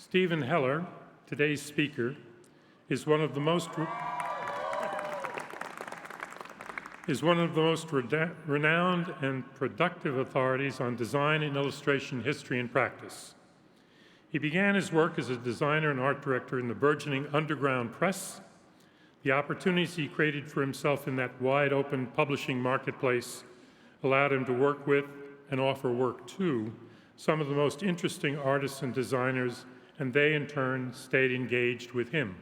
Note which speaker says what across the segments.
Speaker 1: Stephen Heller, today's speaker, is one of the most renowned and productive authorities on design and illustration history and practice. He began his work as a designer and art director in the burgeoning underground press. The opportunities he created for himself in that wide-open publishing marketplace allowed him to work with and offer work to some of the most interesting artists and designers, and they in turn stayed engaged with him.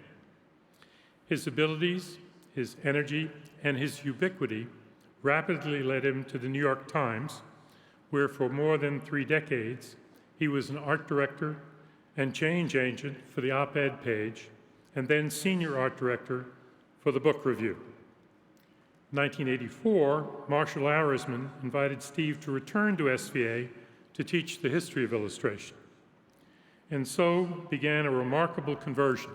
Speaker 1: His abilities, his energy, and his ubiquity rapidly led him to the New York Times, where for more than 3 decades, he was an art director and change agent for the op-ed page, and then senior art director for the book review. In 1984, Marshall Arisman invited Steve to return to SVA to teach the history of illustration. And so began a remarkable conversion,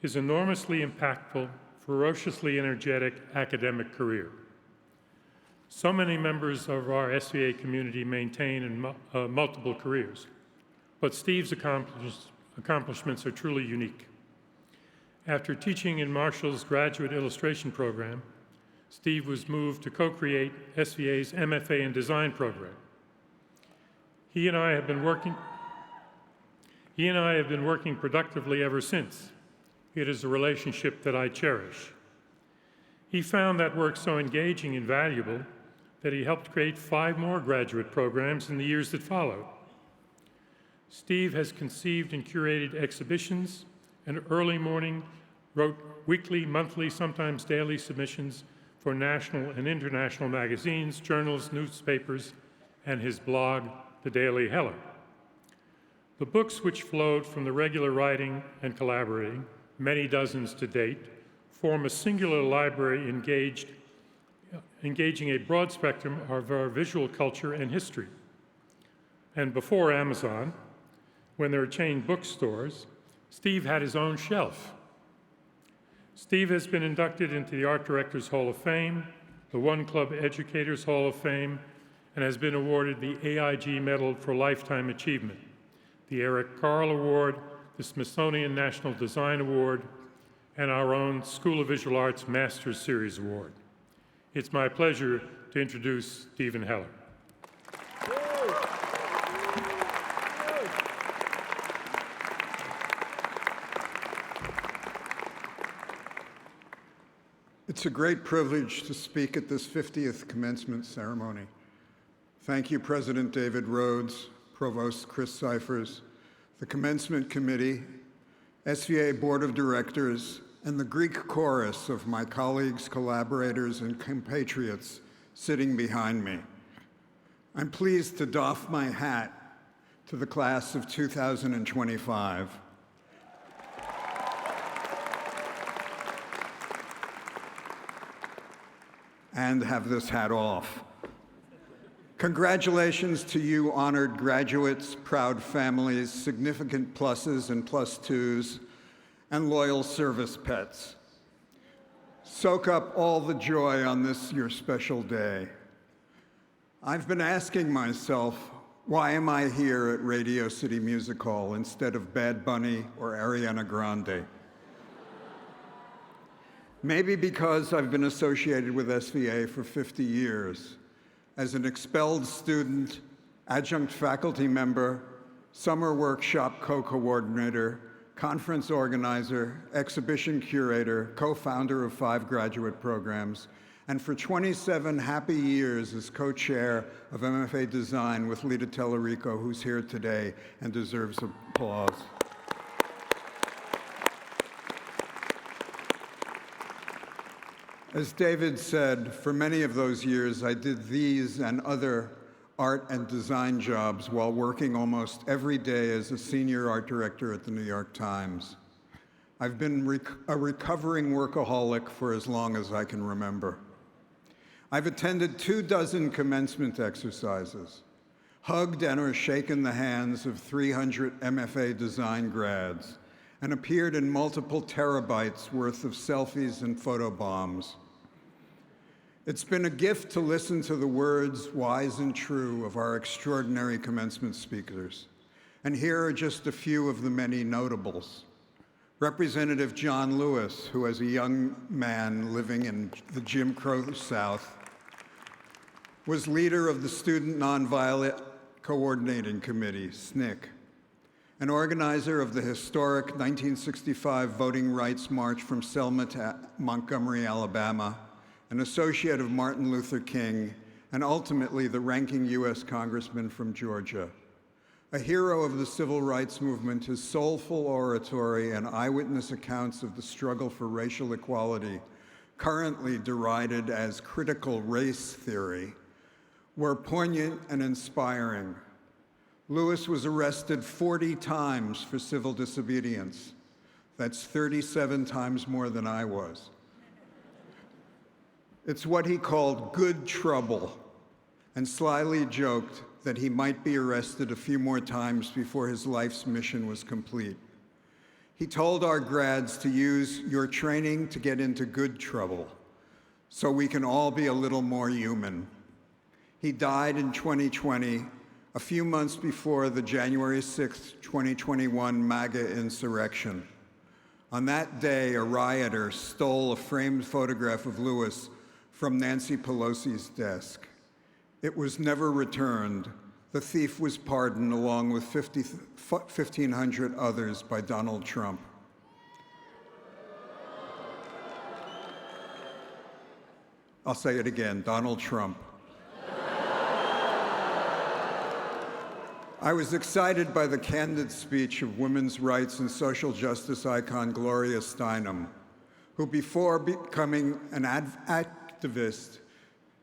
Speaker 1: his enormously impactful, ferociously energetic academic career. So many members of our SVA community maintain multiple careers, but Steve's accomplishments are truly unique. After teaching in Marshall's graduate illustration program, Steve was moved to co-create SVA's MFA in Design program. He and I have been working productively ever since. It is a relationship that I cherish. He found that work so engaging and valuable that he helped create 5 more graduate programs in the years that followed. Steve has conceived and curated exhibitions and early morning, wrote weekly, monthly, sometimes daily submissions for national and international magazines, journals, newspapers, and his blog, The Daily Heller. The books which flowed from the regular writing and collaborating, many dozens to date, form a singular library engaging a broad spectrum of our visual culture and history. And before Amazon, when there were chain bookstores, Steve had his own shelf. Steve has been inducted into the Art Directors Hall of Fame, the One Club Educators Hall of Fame, and has been awarded the AIG Medal for Lifetime Achievement, the Eric Carle Award, the Smithsonian National Design Award, and our own School of Visual Arts Masters Series Award. It's my pleasure to introduce Stephen Heller.
Speaker 2: It's a great privilege to speak at this 50th commencement ceremony. Thank you, President David Rhodes, Provost Chris Cyphers, the Commencement Committee, SVA Board of Directors, and the Greek chorus of my colleagues, collaborators, and compatriots sitting behind me. I'm pleased to doff my hat to the class of 2025. And have this hat off. Congratulations to you honored graduates, proud families, significant pluses and plus twos, and loyal service pets. Soak up all the joy on this your special day. I've been asking myself, why am I here at Radio City Music Hall instead of Bad Bunny or Ariana Grande? Maybe because I've been associated with SVA for 50 years, as an expelled student, adjunct faculty member, summer workshop co-coordinator, conference organizer, exhibition curator, co-founder of 5 graduate programs, and for 27 happy years as co-chair of MFA Design with Lita Tellerico, who's here today and deserves applause. As David said, for many of those years, I did these and other art and design jobs while working almost every day as a senior art director at the New York Times. I've been a recovering workaholic for as long as I can remember. I've attended 24 commencement exercises, hugged and or shaken the hands of 300 MFA design grads, and appeared in multiple terabytes worth of selfies and photobombs. It's been a gift to listen to the words wise and true of our extraordinary commencement speakers, And here are just a few of the many notables. Representative John Lewis, who as a young man living in the Jim Crow South, was leader of the Student Nonviolent Coordinating Committee, SNCC, an organizer of the historic 1965 Voting Rights March from Selma to Montgomery, Alabama, an associate of Martin Luther King, and ultimately the ranking U.S. congressman from Georgia. A hero of the civil rights movement, his soulful oratory and eyewitness accounts of the struggle for racial equality, currently derided as critical race theory, were poignant and inspiring. Lewis was arrested 40 times for civil disobedience. That's 37 times more than I was. It's what he called good trouble, and slyly joked that he might be arrested a few more times before his life's mission was complete. He told our grads to use your training to get into good trouble, so we can all be a little more human. He died in 2020, a few months before the January 6, 2021 MAGA insurrection. On that day, a rioter stole a framed photograph of Lewis from Nancy Pelosi's desk. It was never returned. The thief was pardoned along with 1,500 others by Donald Trump. I'll say it again, Donald Trump. I was excited by the candid speech of women's rights and social justice icon Gloria Steinem, who before becoming an activist,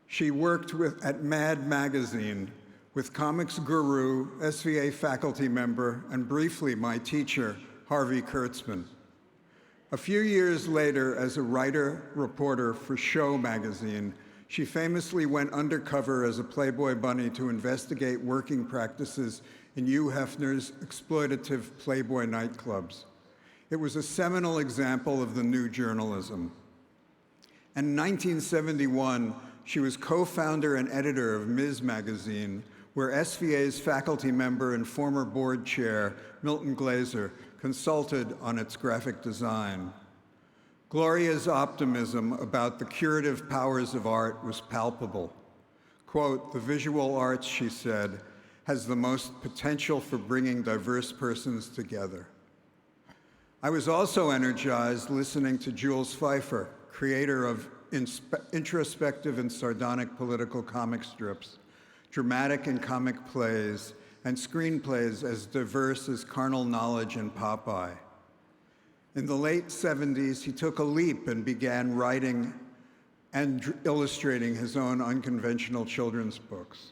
Speaker 2: she worked at Mad Magazine with comics guru, SVA faculty member, and briefly my teacher, Harvey Kurtzman. A few years later, as a writer-reporter for Show magazine, she famously went undercover as a Playboy bunny to investigate working practices in Hugh Hefner's exploitative Playboy nightclubs. It was a seminal example of the new journalism. And in 1971, she was co-founder and editor of Ms. Magazine, where SVA's faculty member and former board chair, Milton Glaser, consulted on its graphic design. Gloria's optimism about the curative powers of art was palpable. Quote, "The visual arts," she said, "has the most potential for bringing diverse persons together." I was also energized listening to Jules Feiffer, creator of introspective and sardonic political comic strips, dramatic and comic plays, and screenplays as diverse as Carnal Knowledge and Popeye. In the late 70s, he took a leap and began writing and illustrating his own unconventional children's books.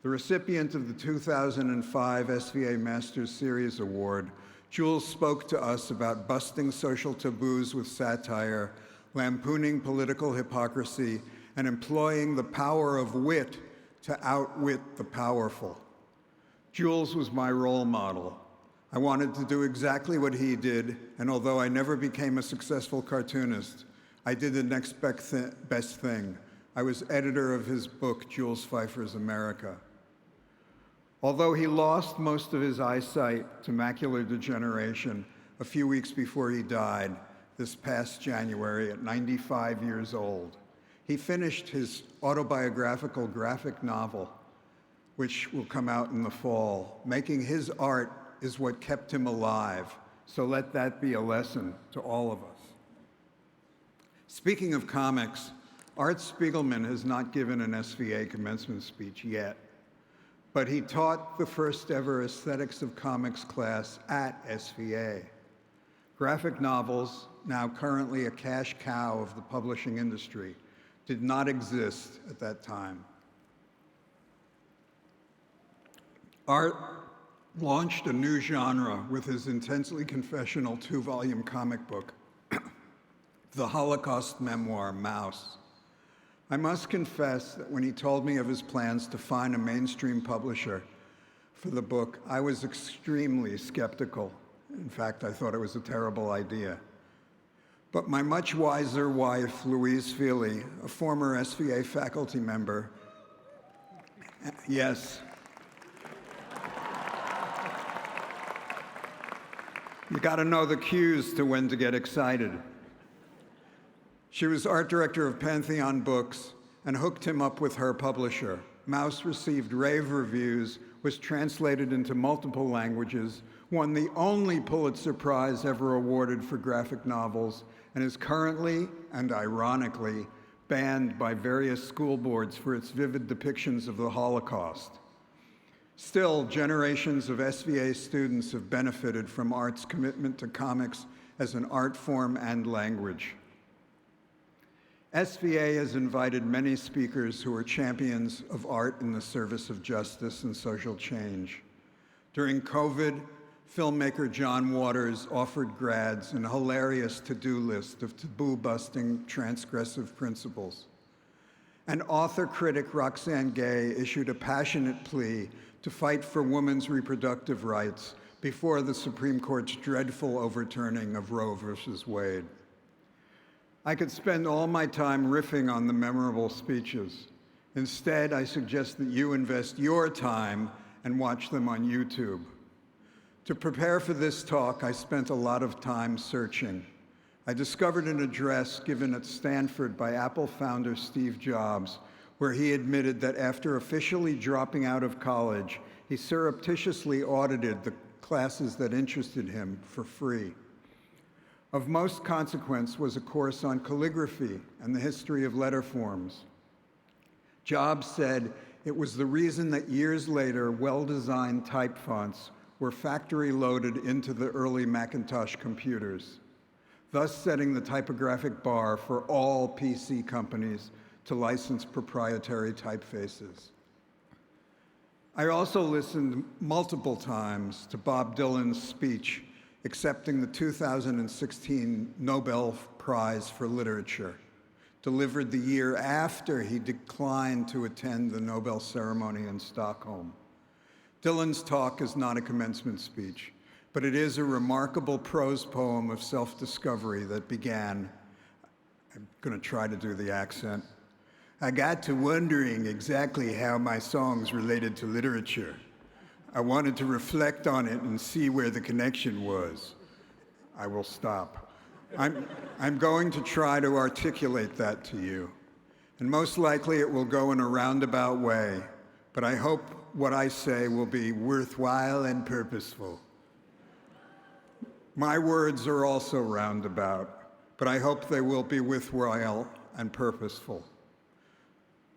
Speaker 2: The recipient of the 2005 SVA Masters Series Award, Jules spoke to us about busting social taboos with satire, lampooning political hypocrisy, and employing the power of wit to outwit the powerful. Jules was my role model. I wanted to do exactly what he did, and although I never became a successful cartoonist, I did the next best thing. I was editor of his book, Jules Feiffer's America. Although he lost most of his eyesight to macular degeneration a few weeks before he died, this past January at 95 years old, he finished his autobiographical graphic novel, which will come out in the fall. Making his art is what kept him alive, so let that be a lesson to all of us. Speaking of comics, Art Spiegelman has not given an SVA commencement speech yet, but he taught the first ever Aesthetics of Comics class at SVA. Graphic novels, now currently a cash cow of the publishing industry, did not exist at that time. Art launched a new genre with his intensely confessional 2-volume comic book, the Holocaust memoir, Mouse. I must confess that when he told me of his plans to find a mainstream publisher for the book, I was extremely skeptical. In fact, I thought it was a terrible idea. But my much wiser wife, Louise Feely, a former SVA faculty member, yes, You got to know the cues to when to get excited. She was art director of Pantheon Books and hooked him up with her publisher. Mouse received rave reviews, was translated into multiple languages, won the only Pulitzer Prize ever awarded for graphic novels, and is currently, and ironically, banned by various school boards for its vivid depictions of the Holocaust. Still, generations of SVA students have benefited from art's commitment to comics as an art form and language. SVA has invited many speakers who are champions of art in the service of justice and social change. During COVID, filmmaker John Waters offered grads an hilarious to-do list of taboo-busting transgressive principles. And author-critic Roxane Gay issued a passionate plea to fight for women's reproductive rights before the Supreme Court's dreadful overturning of Roe versus Wade. I could spend all my time riffing on the memorable speeches. Instead, I suggest that you invest your time and watch them on YouTube. To prepare for this talk, I spent a lot of time searching. I discovered an address given at Stanford by Apple founder Steve Jobs, where he admitted that after officially dropping out of college, he surreptitiously audited the classes that interested him for free. Of most consequence was a course on calligraphy and the history of letter forms. Jobs said it was the reason that years later, well-designed type fonts were factory-loaded into the early Macintosh computers, thus setting the typographic bar for all PC companies to license proprietary typefaces. I also listened multiple times to Bob Dylan's speech accepting the 2016 Nobel Prize for Literature, delivered the year after he declined to attend the Nobel ceremony in Stockholm. Dylan's talk is not a commencement speech, but it is a remarkable prose poem of self-discovery that began, I'm going to try to do the accent, I got to wondering exactly how my songs related to literature. I wanted to reflect on it and see where the connection was. I will stop. I'm going to try to articulate that to you. And most likely it will go in a roundabout way, but I hope what I say will be worthwhile and purposeful. My words are also roundabout, but I hope they will be worthwhile and purposeful.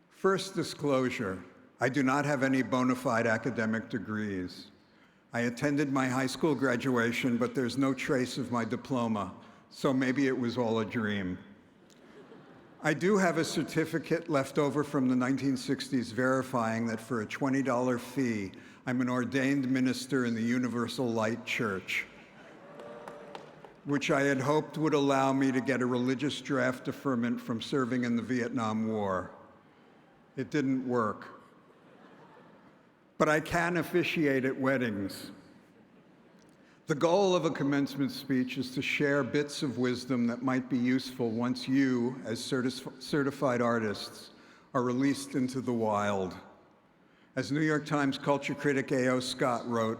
Speaker 2: First disclosure, I do not have any bona fide academic degrees. I attended my high school graduation, but there's no trace of my diploma, so maybe it was all a dream. I do have a certificate left over from the 1960s verifying that for a $20 fee, I'm an ordained minister in the Universal Light Church, which I had hoped would allow me to get a religious draft deferment from serving in the Vietnam War. It didn't work. But I can officiate at weddings. The goal of a commencement speech is to share bits of wisdom that might be useful once you, as certified artists, are released into the wild. As New York Times culture critic A.O. Scott wrote,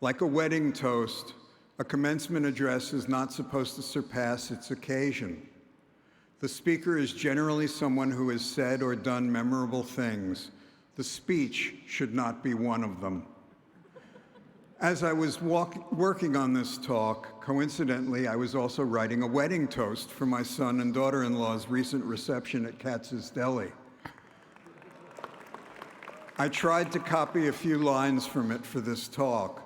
Speaker 2: like a wedding toast, a commencement address is not supposed to surpass its occasion. The speaker is generally someone who has said or done memorable things. The speech should not be one of them. As I was working on this talk, coincidentally, I was also writing a wedding toast for my son and daughter-in-law's recent reception at Katz's Deli. I tried to copy a few lines from it for this talk,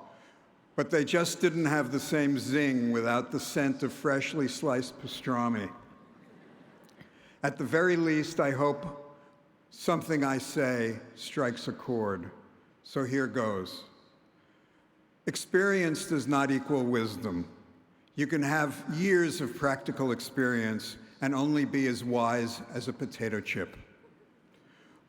Speaker 2: but they just didn't have the same zing without the scent of freshly sliced pastrami. At the very least, I hope something I say strikes a chord. So here goes. Experience does not equal wisdom. You can have years of practical experience and only be as wise as a potato chip.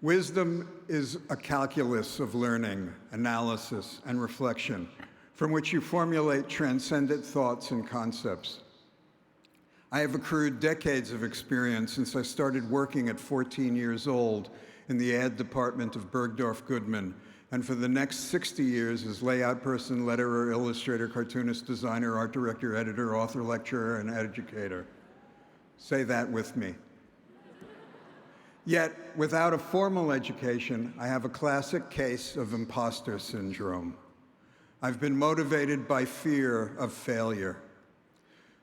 Speaker 2: Wisdom is a calculus of learning, analysis, and reflection, from which you formulate transcendent thoughts and concepts. I have accrued decades of experience since I started working at 14 years old in the ad department of Bergdorf Goodman and for the next 60 years as layout person, letterer, illustrator, cartoonist, designer, art director, editor, author, lecturer, and educator. Say that with me. Yet, without a formal education, I have a classic case of imposter syndrome. I've been motivated by fear of failure.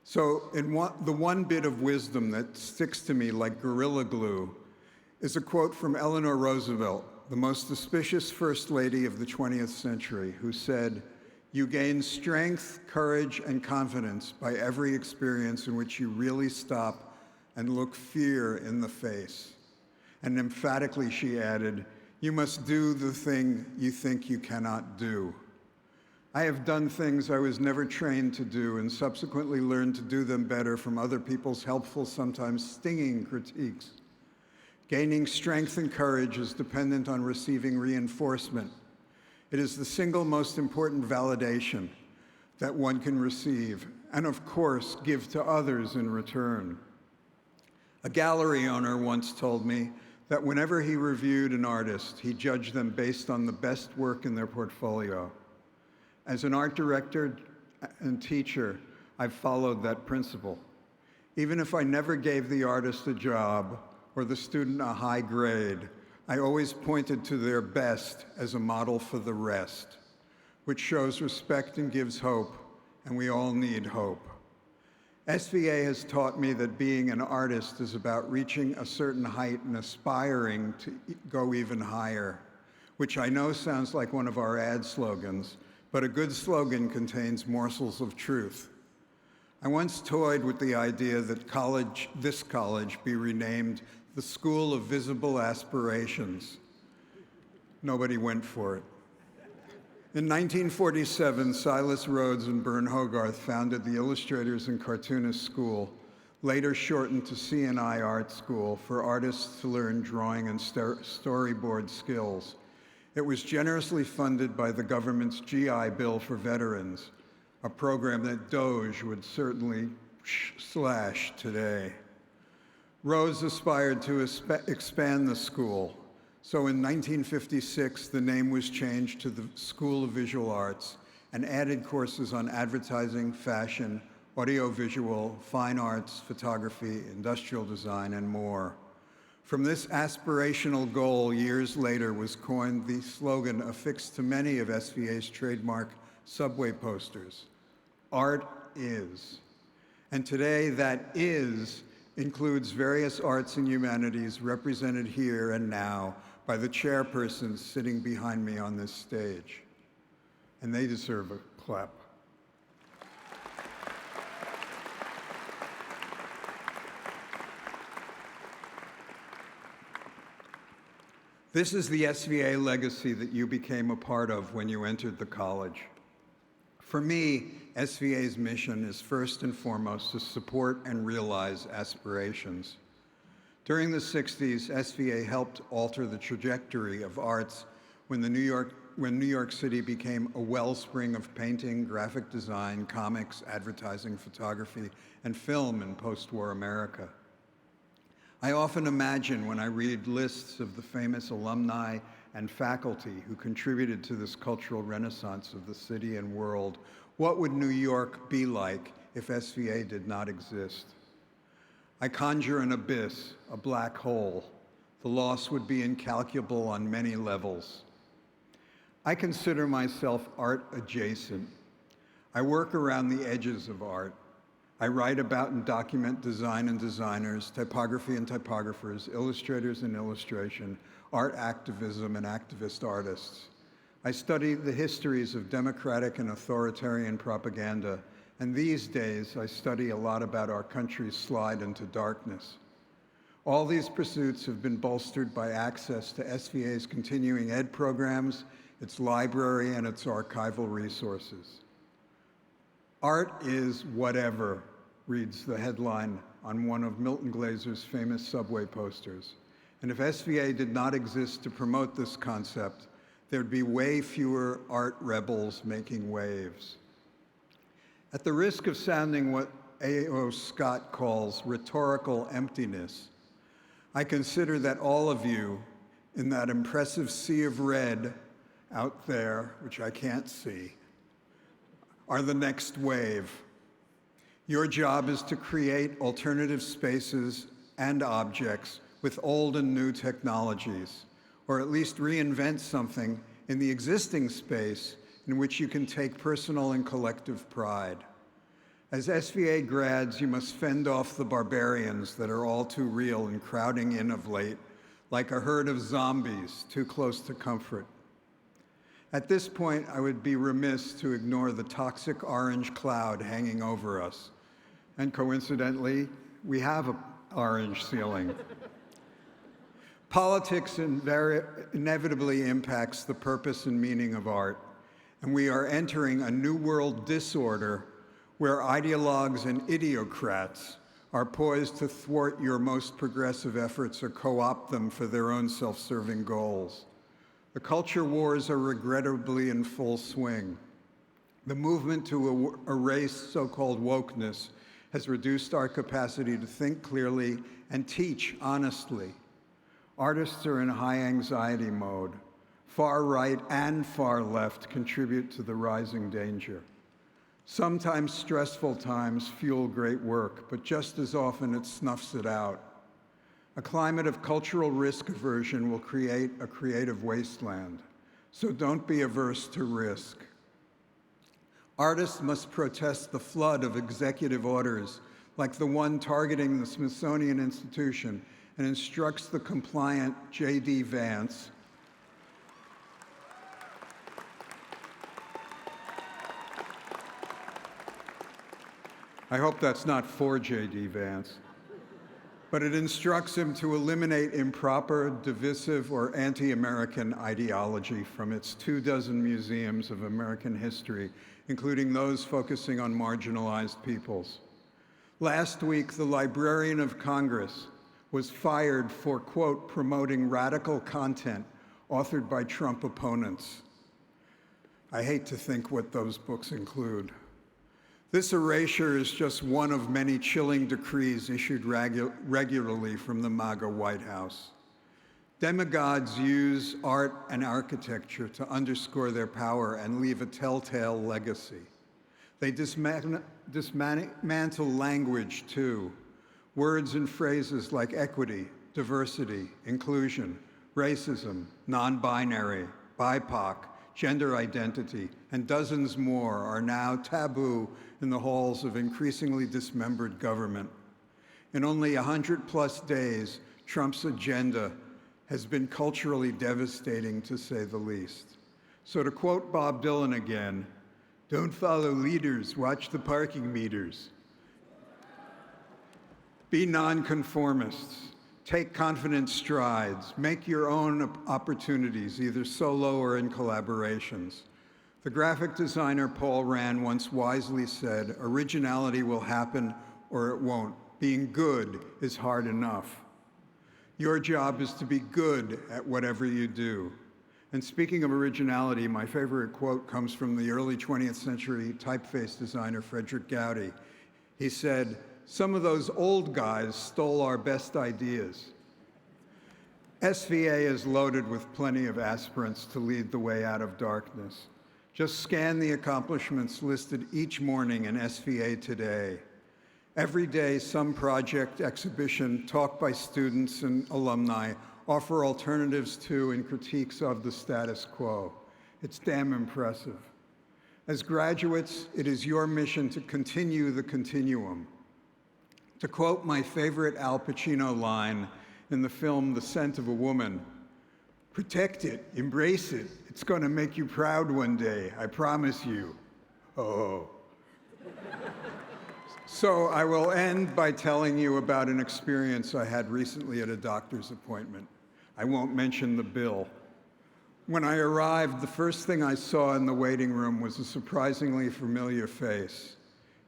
Speaker 2: So the one bit of wisdom that sticks to me like gorilla glue is a quote from Eleanor Roosevelt, the most auspicious First Lady of the 20th century, who said, "You gain strength, courage, and confidence by every experience in which you really stop and look fear in the face." And emphatically she added, "You must do the thing you think you cannot do." I have done things I was never trained to do and subsequently learned to do them better from other people's helpful, sometimes stinging critiques. Gaining strength and courage is dependent on receiving reinforcement. It is the single most important validation that one can receive, and of course, give to others in return. A gallery owner once told me that whenever he reviewed an artist, he judged them based on the best work in their portfolio. As an art director and teacher, I've followed that principle. Even if I never gave the artist a job or the student a high grade, I always pointed to their best as a model for the rest, which shows respect and gives hope, and we all need hope. SVA has taught me that being an artist is about reaching a certain height and aspiring to go even higher, which I know sounds like one of our ad slogans, but a good slogan contains morsels of truth. I once toyed with the idea that this college be renamed the School of Visible Aspirations. Nobody went for it. In 1947, Silas Rhodes and Bern Hogarth founded the Illustrators and Cartoonists School, later shortened to C&I Art School, for artists to learn drawing and storyboard skills. It was generously funded by the government's GI Bill for veterans, a program that DOGE would certainly slash today. Rhodes aspired to expand the school, so in 1956 the name was changed to the School of Visual Arts and added courses on advertising, fashion, audiovisual, fine arts, photography, industrial design, and more. From this aspirational goal, years later was coined the slogan affixed to many of SVA's trademark subway posters, "Art is." And today that "is" includes various arts and humanities represented here and now by the chairpersons sitting behind me on this stage. And they deserve a clap. This is the SVA legacy that you became a part of when you entered the college. For me, SVA's mission is first and foremost to support and realize aspirations. During the 60s, SVA helped alter the trajectory of arts when New York City became a wellspring of painting, graphic design, comics, advertising, photography, and film in post-war America. I often imagine when I read lists of the famous alumni and faculty who contributed to this cultural renaissance of the city and world, what would New York be like if SVA did not exist? I conjure an abyss, a black hole. The loss would be incalculable on many levels. I consider myself art adjacent. I work around the edges of art. I write about and document design and designers, typography and typographers, illustrators and illustration, art activism and activist artists. I study the histories of democratic and authoritarian propaganda, and these days I study a lot about our country's slide into darkness. All these pursuits have been bolstered by access to SVA's continuing ed programs, its library, and its archival resources. "Art is whatever," reads the headline on one of Milton Glazer's famous subway posters. And if SVA did not exist to promote this concept, there'd be way fewer art rebels making waves. At the risk of sounding what A.O. Scott calls rhetorical emptiness, I consider that all of you, in that impressive sea of red out there, which I can't see, are the next wave. Your job is to create alternative spaces and objects with old and new technologies, or at least reinvent something in the existing space in which you can take personal and collective pride. As SVA grads, you must fend off the barbarians that are all too real and crowding in of late, like a herd of zombies too close to comfort. At this point, I would be remiss to ignore the toxic orange cloud hanging over us. And coincidentally, we have an orange ceiling. Politics inevitably impacts the purpose and meaning of art, and we are entering a new world disorder where ideologues and idiocrats are poised to thwart your most progressive efforts or co-opt them for their own self-serving goals. The culture wars are regrettably in full swing. The movement to erase so-called wokeness has reduced our capacity to think clearly and teach honestly. Artists are in high anxiety mode. Far right and far left contribute to the rising danger. Sometimes stressful times fuel great work, but just as often it snuffs it out. A climate of cultural risk aversion will create a creative wasteland, so don't be averse to risk. Artists must protest the flood of executive orders, like the one targeting the Smithsonian Institution, and instructs the compliant J.D. Vance I hope that's not for J.D. Vance, but it instructs him to eliminate improper, divisive, or anti-American ideology from its 24 museums of American history, including those focusing on marginalized peoples. Last week, the Librarian of Congress was fired for, quote, promoting radical content authored by Trump opponents. I hate to think what those books include. This erasure is just one of many chilling decrees issued regularly from the MAGA White House. Demigods use art and architecture to underscore their power and leave a telltale legacy. They dismantle language, too. Words and phrases like equity, diversity, inclusion, racism, non-binary, BIPOC, gender identity, and dozens more are now taboo in the halls of increasingly dismembered government. In only 100+ days, Trump's agenda has been culturally devastating, to say the least. So to quote Bob Dylan again, "Don't follow leaders, watch the parking meters." Be nonconformists. Take confident strides. Make your own opportunities, either solo or in collaborations. The graphic designer Paul Rand once wisely said, "Originality will happen or it won't. Being good is hard enough." Your job is to be good at whatever you do. And speaking of originality, my favorite quote comes from the early 20th century typeface designer Frederick Gowdy. He said, "Some of those old guys stole our best ideas." SVA is loaded with plenty of aspirants to lead the way out of darkness. Just scan the accomplishments listed each morning in SVA Today. Every day, some project, exhibition, talk by students and alumni offer alternatives to and critiques of the status quo. It's damn impressive. As graduates, it is your mission to continue the continuum. To quote my favorite Al Pacino line in the film The Scent of a Woman, "Protect it, embrace it. It's going to make you proud one day, I promise you." Oh. So I will end by telling you about an experience I had recently at a doctor's appointment. I won't mention the bill. When I arrived, the first thing I saw in the waiting room was a surprisingly familiar face.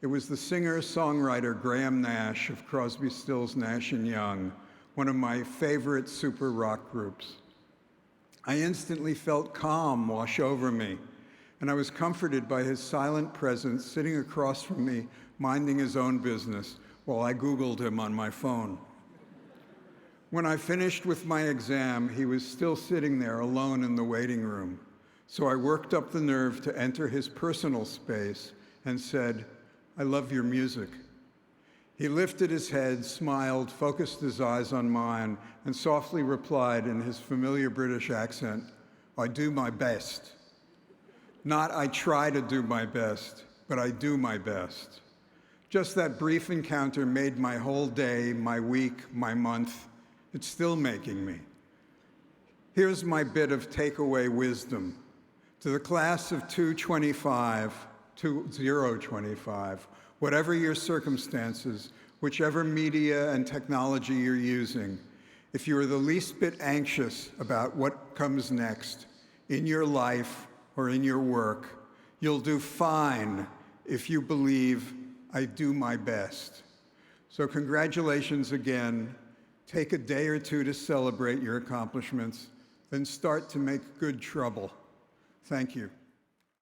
Speaker 2: It was the singer-songwriter Graham Nash of Crosby, Stills, Nash & Young, one of my favorite super rock groups. I instantly felt calm wash over me, and I was comforted by his silent presence sitting across from me, minding his own business, while I Googled him on my phone. When I finished with my exam, he was still sitting there alone in the waiting room. So I worked up the nerve to enter his personal space and said, "I love your music." He lifted his head, smiled, focused his eyes on mine, and softly replied in his familiar British accent, "I do my best." Not "I try to do my best," but "I do my best." Just that brief encounter made my whole day, my week, my month. It's still making me. Here's my bit of takeaway wisdom. To the class of 2025, whatever your circumstances, whichever media and technology you're using, if you are the least bit anxious about what comes next in your life or in your work, you'll do fine if you believe I do my best. So congratulations again. Take a day or two to celebrate your accomplishments, then start to make good trouble. Thank you.